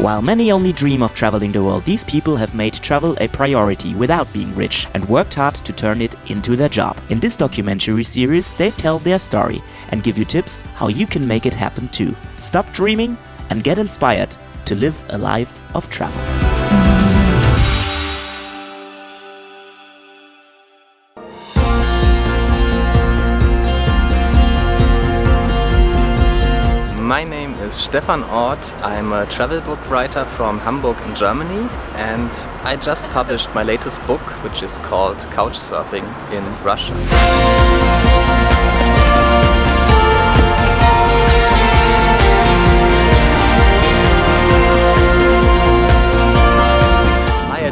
While many only dream of traveling the world, these people have made travel a priority without being rich and worked hard to turn it into their job. In this documentary series, they tell their story and give you tips how you can make it happen too. Stop dreaming and get inspired to live a life of travel. My name is Stephan Orth. I'm a travel book writer from Hamburg in Germany, and I just published my latest book, which is called Couchsurfing in Russia.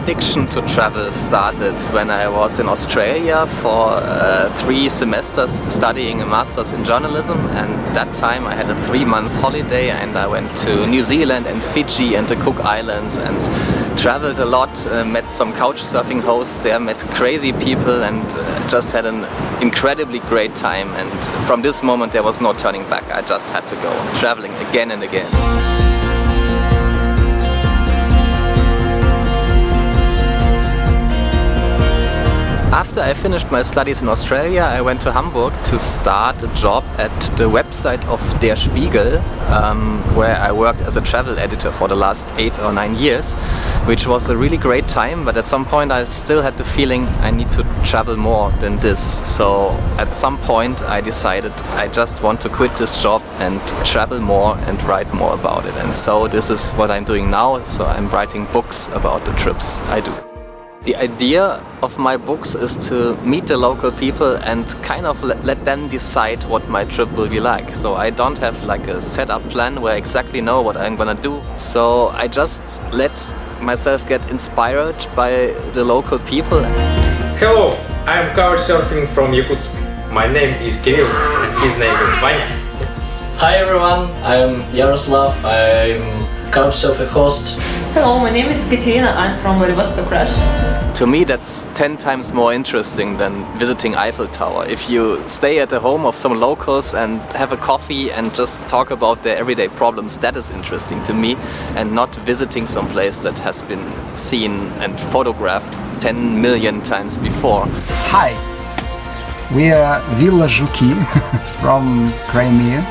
Addiction to travel started when I was in Australia for 3 semesters studying a master's in journalism, and that time I had a 3-month holiday and I went to New Zealand and Fiji and the Cook Islands and traveled a lot, met some couchsurfing hosts there, met crazy people, and just had an incredibly great time. And from this moment there was no turning back. I just had to go traveling again and again. After I finished my studies in Australia, I went to Hamburg to start a job at the website of Der Spiegel, where I worked as a travel editor for the last 8 or 9 years, which was a really great time, but at some point I still had the feeling I need to travel more than this. So at some point I decided I just want to quit this job and travel more and write more about it. And so this is what I'm doing now. So I'm writing books about the trips I do. The idea of my books is to meet the local people and kind of let them decide what my trip will be like. So I don't have like a set up plan where I exactly know what I'm gonna do. So I just let myself get inspired by the local people. Hello, I'm Couchsurfing from Yakutsk. My name is Kirill and his name is Vanya. Hi everyone, I'm Yaroslav, I'm Couchsurfer host. Hello, my name is Katerina, I'm from Vladivostok, Russia. To me that's 10 times more interesting than visiting Eiffel Tower. If you stay at the home of some locals and have a coffee and just talk about their everyday problems, that is interesting to me, and not visiting some place that has been seen and photographed 10 million times before. Hi, we are Villa Zhuki from Crimea.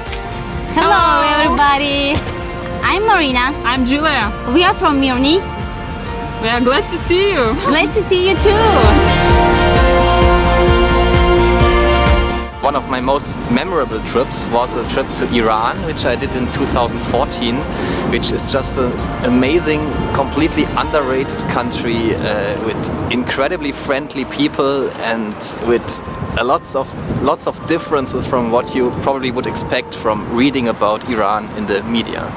Hello everybody! I'm Marina. I'm Julia. We are from Mirny. We are glad to see you. Glad to see you too. One of my most memorable trips was a trip to Iran, which I did in 2014, which is just an amazing, completely underrated country with incredibly friendly people and with lots of differences from what you probably would expect from reading about Iran in the media.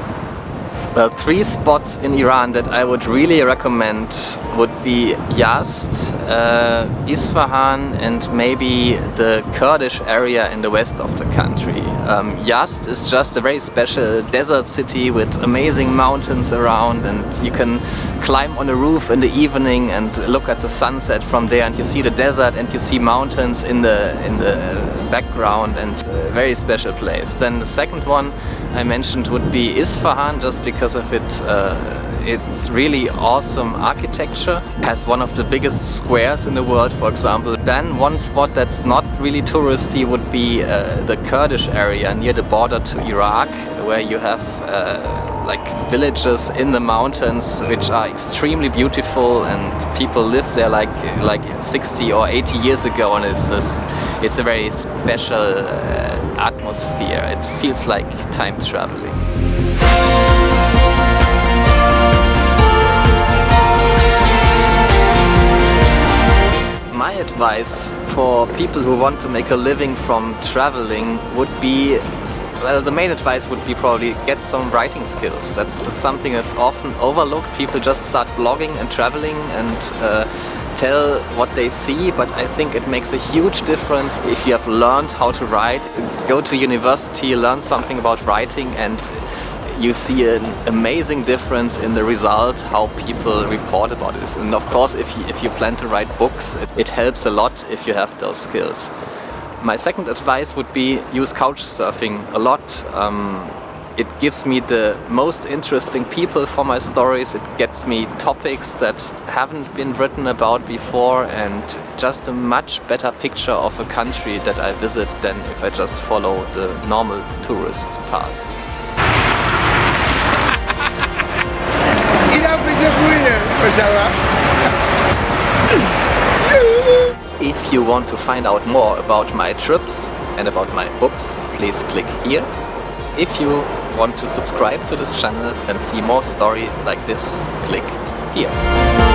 Well, 3 spots in Iran that I would really recommend would be Yazd, Isfahan, and maybe the Kurdish area in the west of the country. Yazd is just a very special desert city with amazing mountains around, and you can climb on a roof in the evening and look at the sunset from there, and you see the desert and you see mountains in the background, and a very special place. Then the second one I mentioned would be Isfahan, just because of it's really awesome architecture. It has one of the biggest squares in the world, for example. Then one spot that's not really touristy would be the Kurdish area near the border to Iraq, where you have like villages in the mountains which are extremely beautiful, and people live there like 60 or 80 years ago, and it's a very special atmosphere. It feels like time traveling. My advice for people who want to make a living from traveling would be, well, the main advice would be probably get some writing skills. That's something that's often overlooked. People just start blogging and traveling and tell what they see, but I think it makes a huge difference if you have learned how to write. Go to university, learn something about writing, and you see an amazing difference in the result, how people report about it. And of course, if you plan to write books, it helps a lot if you have those skills. My second advice would be use Couchsurfing a lot. It gives me the most interesting people for my stories. It gets me topics that haven't been written about before and just a much better picture of a country that I visit than if I just follow the normal tourist path. If you want to find out more about my trips and about my books, please click here. If you want to subscribe to this channel and see more stories like this, click here.